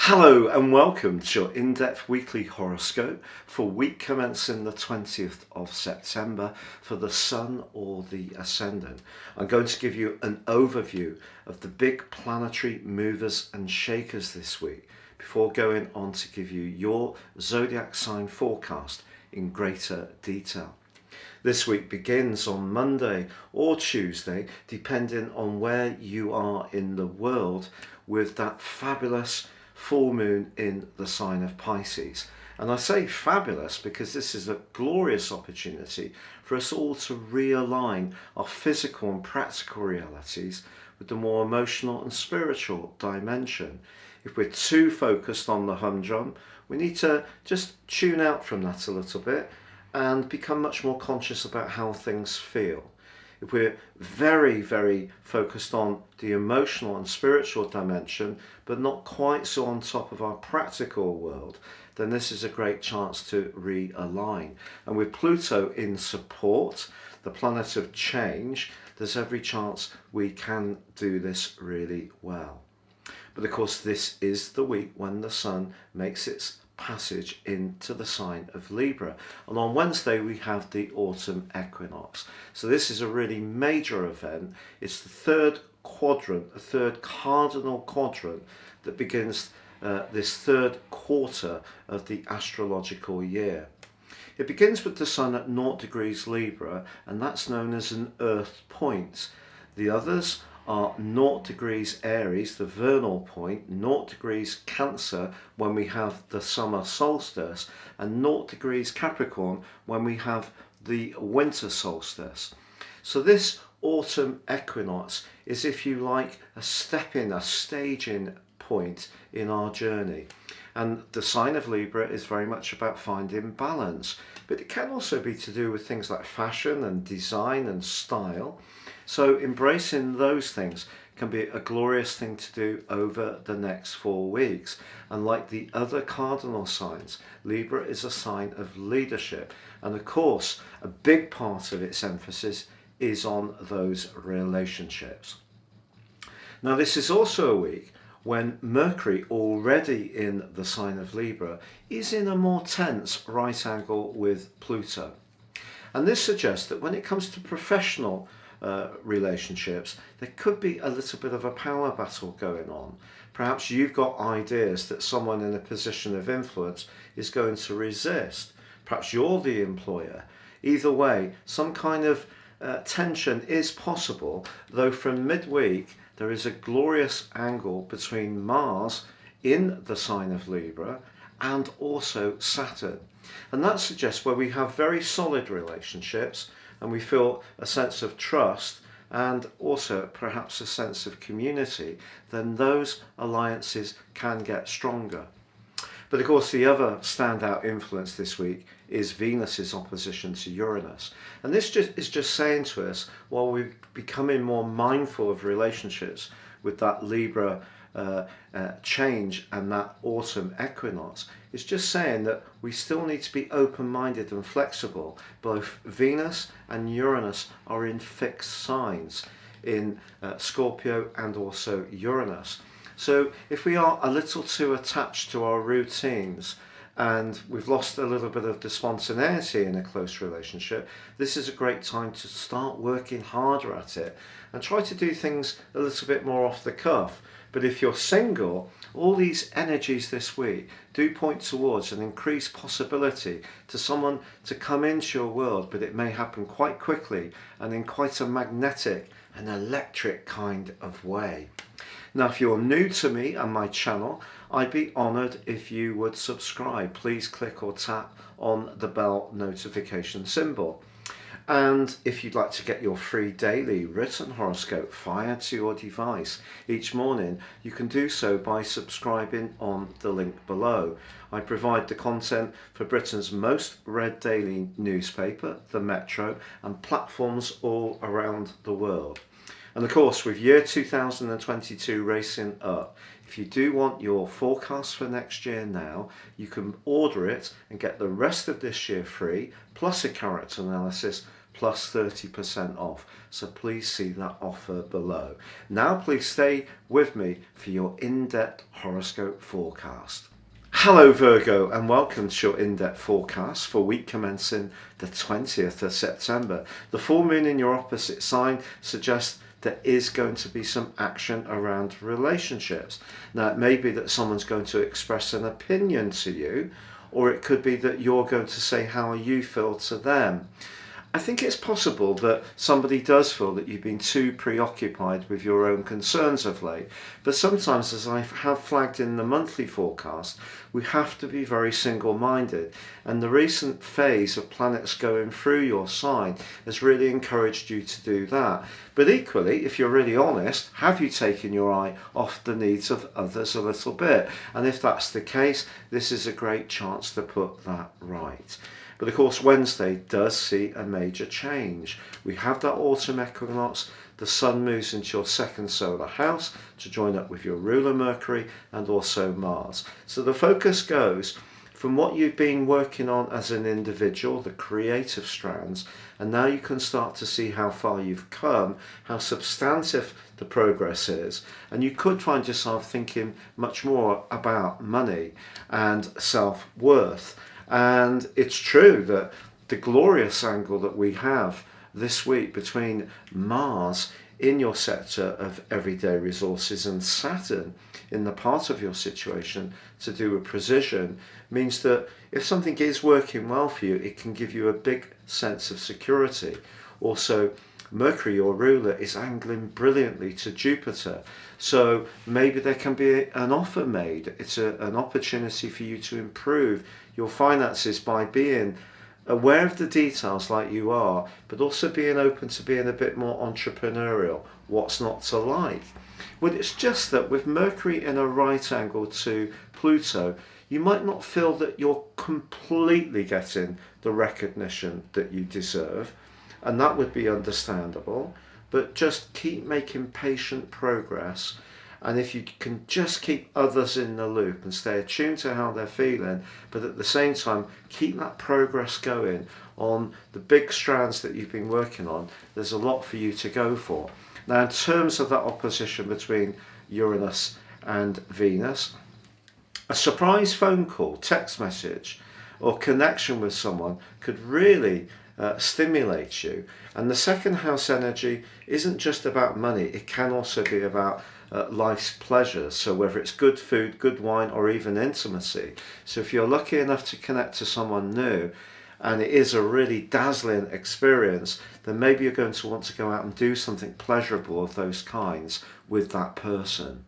Hello and welcome to your in-depth weekly horoscope for week commencing the 20th of September for the Sun or the Ascendant. I'm going to give you an overview of the big planetary movers and shakers this week before going on to give you your zodiac sign forecast in greater detail. This week begins on Monday or Tuesday, depending on where you are in the world, with that fabulous full moon in the sign of Pisces. And I say fabulous because this is a glorious opportunity for us all to realign our physical and practical realities with the more emotional and spiritual dimension. If we're too focused on the humdrum, we need to just tune out from that a little bit and become much more conscious about how things feel. If we're very focused on the emotional and spiritual dimension, but not quite so on top of our practical world, then this is a great chance to realign. And with Pluto in support, the planet of change, there's every chance we can do this really well. But of course, this is the week when the Sun makes its passage into the sign of Libra, and on Wednesday we have the autumn equinox. So this is a really major event. It's the third quadrant, the third cardinal quadrant that begins this third quarter of the astrological year. It begins with the Sun at 0 degrees Libra, and that's known as an earth point. The others are 0 degrees Aries, the vernal point, 0 degrees Cancer when we have the summer solstice, and 0 degrees Capricorn when we have the winter solstice. So this autumn equinox is, if you like, a staging point in our journey. And the sign of Libra is very much about finding balance, but it can also be to do with things like fashion and design and style. So embracing those things can be a glorious thing to do over the next 4 weeks. And like the other cardinal signs, Libra is a sign of leadership. And of course, a big part of its emphasis is on those relationships. Now, this is also a week when Mercury, already in the sign of Libra, is in a more tense right angle with Pluto. And this suggests that when it comes to professional relationships, there could be a little bit of a power battle going on. Perhaps you've got ideas that someone in a position of influence is going to resist. Perhaps you're the employer. Either way, some kind of tension is possible, though from midweek there is a glorious angle between Mars in the sign of Libra and also Saturn. And that suggests where we have very solid relationships and we feel a sense of trust and also perhaps a sense of community, then those alliances can get stronger. But of course, the other standout influence this week is Venus's opposition to Uranus. And this is just saying to us, while we're becoming more mindful of relationships with that Libra change and that autumn equinox, it's just saying that we still need to be open-minded and flexible. Both Venus and Uranus are in fixed signs in Scorpio and also Uranus. So if we are a little too attached to our routines and we've lost a little bit of the spontaneity in a close relationship, this is a great time to start working harder at it and try to do things a little bit more off the cuff. But if you're single, all these energies this week do point towards an increased possibility to someone to come into your world, but it may happen quite quickly and in quite a magnetic and electric kind of way. Now, if you're new to me and my channel, I'd be honoured if you would subscribe. Please click or tap on the bell notification symbol. And if you'd like to get your free daily written horoscope fired to your device each morning, you can do so by subscribing on the link below. I provide the content for Britain's most read daily newspaper, the Metro, and platforms all around the world. And of course, with year 2022 racing up, if you do want your forecast for next year now, you can order it and get the rest of this year free, plus a character analysis, plus 30% off. So please see that offer below. Now please stay with me for your in-depth horoscope forecast. Hello Virgo, and welcome to your in-depth forecast for week commencing the 20th of September. The full moon in your opposite sign suggests there is going to be some action around relationships. Now it may be that someone's going to express an opinion to you, or it could be that you're going to say how you feel to them. I think it's possible that somebody does feel that you've been too preoccupied with your own concerns of late. But sometimes, as I have flagged in the monthly forecast, we have to be very single-minded. And the recent phase of planets going through your sign has really encouraged you to do that. But equally, if you're really honest, have you taken your eye off the needs of others a little bit? And if that's the case, this is a great chance to put that right. But of course, Wednesday does see a major change. We have that autumn equinox. The sun moves into your second solar house to join up with your ruler Mercury and also Mars. So the focus goes from what you've been working on as an individual, the creative strands, and now you can start to see how far you've come, how substantive the progress is, and you could find yourself thinking much more about money and self-worth. And it's true that the glorious angle that we have this week between Mars in your sector of everyday resources and Saturn in the part of your situation to do with precision means that if something is working well for you, it can give you a big sense of security. Also, Mercury, your ruler, is angling brilliantly to Jupiter. So maybe there can be an offer made. It's an opportunity for you to improve your finances by being aware of the details like you are, but also being open to being a bit more entrepreneurial. What's not to like? Well, it's just that with Mercury in a right angle to Pluto, you might not feel that you're completely getting the recognition that you deserve. And that would be understandable, but just keep making patient progress. And if you can just keep others in the loop and stay attuned to how they're feeling, but at the same time, keep that progress going on the big strands that you've been working on, there's a lot for you to go for. Now, in terms of that opposition between Uranus and Venus, a surprise phone call, text message, or connection with someone could really stimulates you. And the second house energy isn't just about money, it can also be about life's pleasures. So whether it's good food, good wine, or even intimacy. So if you're lucky enough to connect to someone new and it is a really dazzling experience, then maybe you're going to want to go out and do something pleasurable of those kinds with that person.